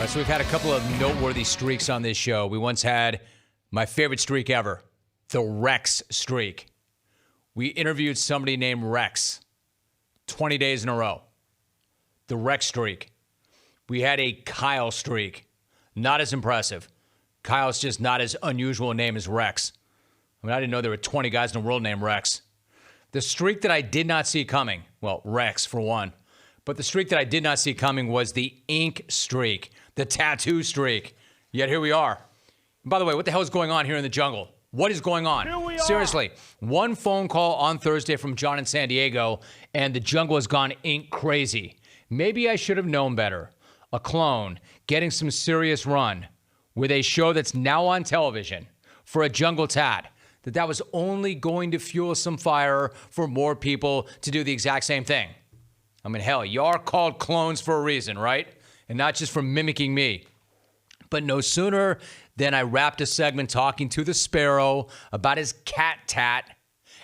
So we've had a couple of noteworthy streaks on this show. We once had my favorite streak ever, the Rex streak. We interviewed somebody named Rex 20 days in a row. The Rex streak. We had a Kyle streak. Not as impressive. Kyle's just not as unusual a name as Rex. I mean, I didn't know there were 20 guys in the world named Rex. The streak that I did not see coming, well, Rex for one, but the streak that I did not see coming was the ink streak, the tattoo streak. Yet here we are. And by the way, what the hell is going on here in the jungle? What is going on? Here we are. Seriously, one phone call on Thursday from John in San Diego, and the jungle has gone ink crazy. Maybe I should have known better. A clone getting some serious run with a show that's now on television for a jungle tat, that was only going to fuel some fire for more people to do the exact same thing. I mean, hell, you are called clones for a reason, right? And not just for mimicking me. But no sooner than I wrapped a segment talking to the Sparrow about his cat tat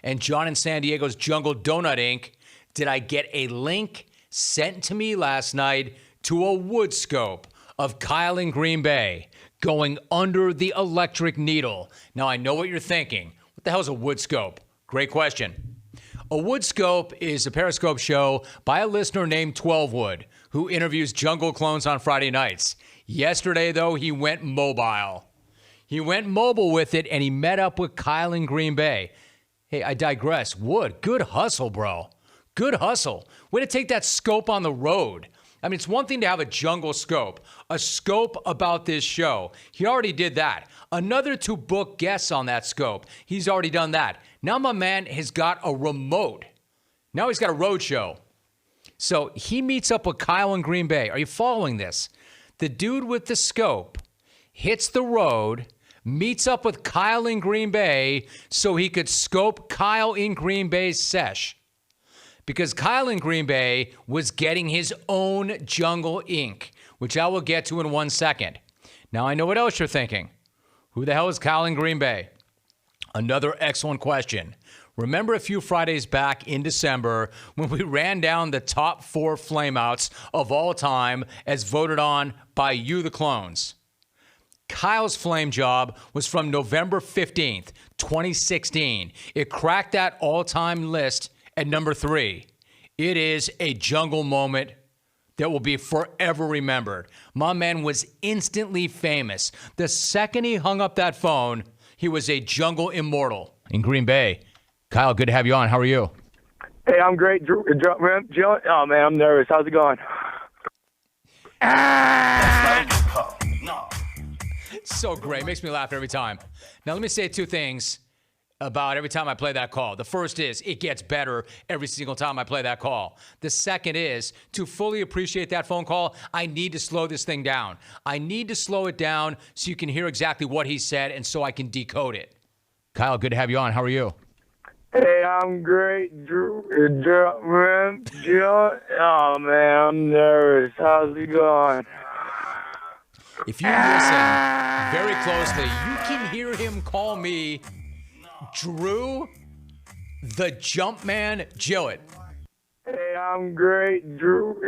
and John in San Diego's Jungle Donut Inc. did I get a link sent to me last night to a wood scope of Kyle in Green Bay going under the electric needle. Now, I know what you're thinking. What the hell is a wood scope? Great question. A wood scope is a periscope show by a listener named Twelvewood, who interviews jungle clones on Friday nights. Yesterday, though, he went mobile. He went mobile with it, and he met up with Kyle in Green Bay. Hey, I digress. Wood, good hustle, bro. Good hustle. Way to take that scope on the road. I mean, it's one thing to have a jungle scope, a scope about this show. He already did that. Another to book guests on that scope. He's already done that. Now my man has got a remote. Now he's got a road show. So he meets up with Kyle in Green Bay. Are you following this? The dude with the scope hits the road, meets up with Kyle in Green Bay so he could scope Kyle in Green Bay's sesh. Because Kyle in Green Bay was getting his own jungle ink, which I will get to in 1 second. Now I know what else you're thinking. Who the hell is Kyle in Green Bay? Another excellent question. Remember a few Fridays back in December when we ran down the top 4 flameouts of all time as voted on by you, the clones? Kyle's flame job was from November 15th, 2016. It cracked that all-time list at number 3. It is a jungle moment that will be forever remembered. My man was instantly famous. The second he hung up that phone, he was a jungle immortal in Green Bay. Kyle, good to have you on. How are you? Hey, I'm great. Drew, man, Jill, oh, man, I'm nervous. How's it going? So great. Makes me laugh every time. Now, let me say 2 things about every time I play that call. The first is it gets better every single time I play that call. The second is to fully appreciate that phone call, I need to slow this thing down. I need to slow it down so you can hear exactly what he said and so I can decode it. Kyle, good to have you on. How are you? Hey, I'm great. Drew, man, Jill, oh, man, I'm nervous. How's it going? If you listen very closely, you can hear him call me Drew the Jumpman Gillett. Hey, I'm great. Drew,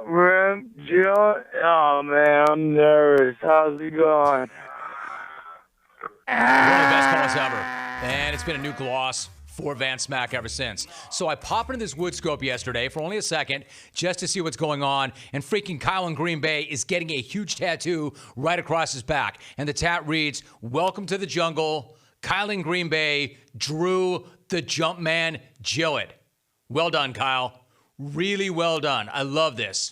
man, Jill, oh, man, I'm nervous. How's it going? One of the best calls ever. And it's been a new gloss for Van Smack ever since. So I pop into this wood scope yesterday for only a second just to see what's going on. And freaking Kyle in Green Bay is getting a huge tattoo right across his back. And the tat reads, "Welcome to the jungle, Kyle in Green Bay, Drew the Jumpman Gillett." Well done, Kyle. Really well done. I love this.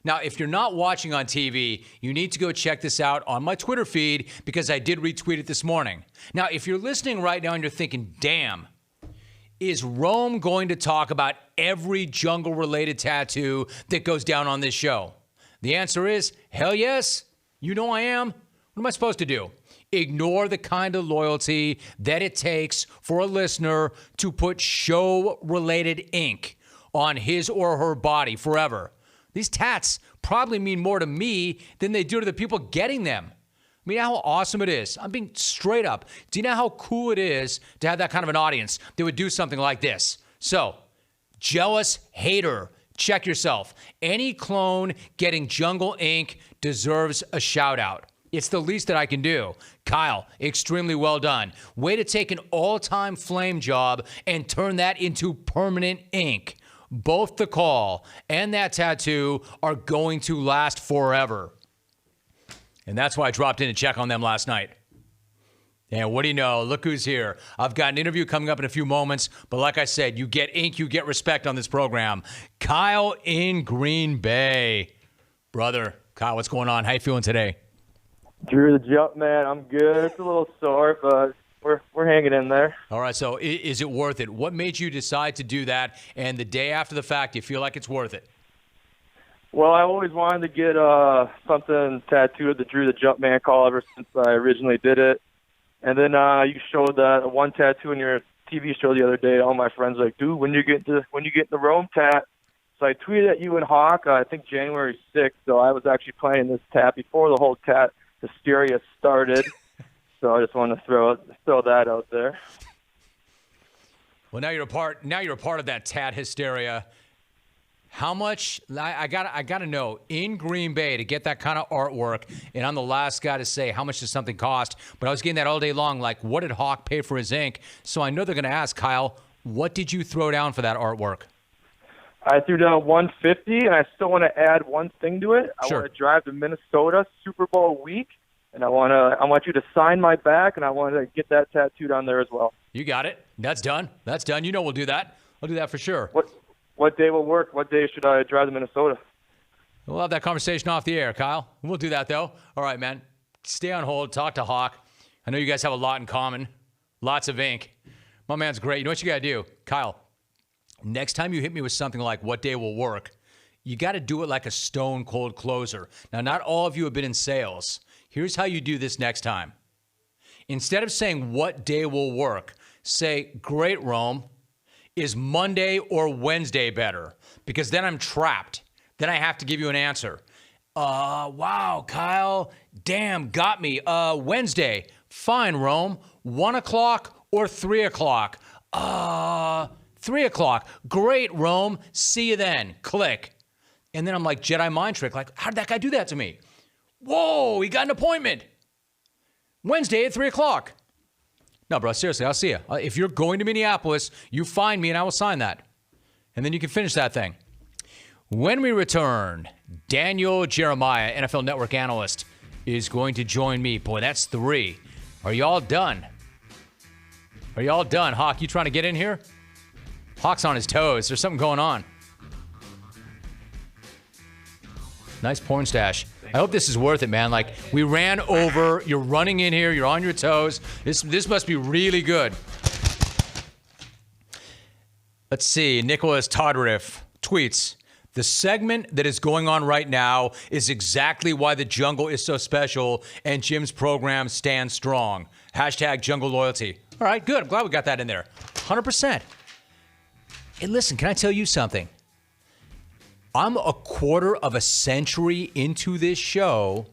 Now, if you're not watching on TV, you need to go check this out on my Twitter feed because I did retweet it this morning. Now, if you're listening right now and you're thinking, damn, is Rome going to talk about every jungle-related tattoo that goes down on this show? The answer is, hell yes. You know I am. What am I supposed to do? Ignore the kind of loyalty that it takes for a listener to put show-related ink on his or her body forever. These tats probably mean more to me than they do to the people getting them. I mean, how awesome it is. I'm being straight up. Do you know how cool it is to have that kind of an audience that would do something like this? So, jealous hater, Check yourself. Any clone getting Jungle Ink deserves a shout out. It's the least that I can do. Kyle, extremely well done. Way to take an all-time flame job and turn that into permanent ink. Both the call and that tattoo are going to last forever. And that's why I dropped in to check on them last night. And what do you know? Look who's here. I've got an interview coming up in a few moments, but like I said, you get ink, you get respect on this program. Kyle in Green Bay. Brother, Kyle, what's going on? How you feeling today? Drew the Jump Man, I'm good. It's a little sore, but we're hanging in there. All right, so is it worth it? What made you decide to do that? And the day after the fact, you feel like it's worth it? Well, I always wanted to get something tattooed, the Drew the Jump Man call, ever since I originally did it. And then you showed that one tattoo in your TV show the other day. All my friends were like, dude, when you get the Rome tat. So I tweeted at you and Hawk, I think January 6th. So I was actually planning this tat before the whole tat hysteria started. So I just want to throw that out there. Well, now you're a part of that tat hysteria. How much? I gotta know, in Green Bay, to get that kind of artwork, and I'm the last guy to say how much does something cost, but I was getting that all day long, like, what did Hawk pay for his ink? So I know they're going to ask, Kyle, what did you throw down for that artwork? I threw down $150, and I still want to add one thing to it. Sure. I want to drive to Minnesota Super Bowl week, and I want you to sign my back, and I want to get that tattooed on there as well. You got it. That's done. You know we'll do that. I'll do that for sure. What day will work? What day should I drive to Minnesota? We'll have that conversation off the air, Kyle. We'll do that, though. All right, man. Stay on hold. Talk to Hawk. I know you guys have a lot in common. Lots of ink. My man's great. You know what you got to do? Kyle, next time you hit me with something like what day will work, you got to do it like a stone-cold closer. Now, not all of you have been in sales. Here's how you do this next time. Instead of saying what day will work, say, great, Rome. Is Monday or Wednesday better? Because then I'm trapped. Then I have to give you an answer. Wow, Kyle. Damn, got me. Wednesday. Fine, Rome. 1 o'clock or 3 o'clock? 3 o'clock. Great, Rome. See you then. Click. And then I'm like, Jedi mind trick. Like, how did that guy do that to me? Whoa, he got an appointment. Wednesday at 3 o'clock. No, bro, seriously, I'll see you. If you're going to Minneapolis, you find me and I will sign that. And then you can finish that thing. When we return, Daniel Jeremiah, NFL Network analyst, is going to join me. Boy, that's 3. Are y'all done? Hawk, you trying to get in here? Hawk's on his toes. There's something going on. Nice porn stash. I hope this is worth it, man. Like, we ran over. You're running in here. You're on your toes. This must be really good. Let's see. Nicholas Todriff tweets, the segment that is going on right now is exactly why the Jungle is so special and Jim's program stands strong. Hashtag Jungle Loyalty. All right, good. I'm glad we got that in there. 100%. Hey, listen, can I tell you something? I'm a quarter of a century into this show,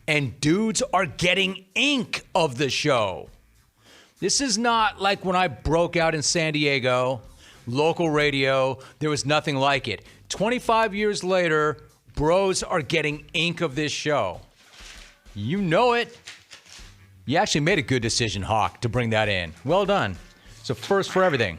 and dudes are getting ink of the show. This is not like when I broke out in San Diego, local radio, there was nothing like it. 25 years later, bros are getting ink of this show. You know it. You actually made a good decision, Hawk, to bring that in. Well done. So first for everything.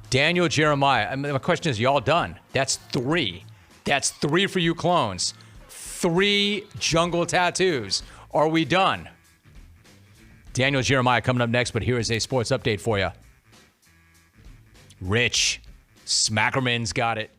Daniel Jeremiah. My question is, y'all done? That's 3. That's 3 for you clones. 3 jungle tattoos. Are we done? Daniel Jeremiah coming up next, but here is a sports update for you. Rich Smackerman's got it.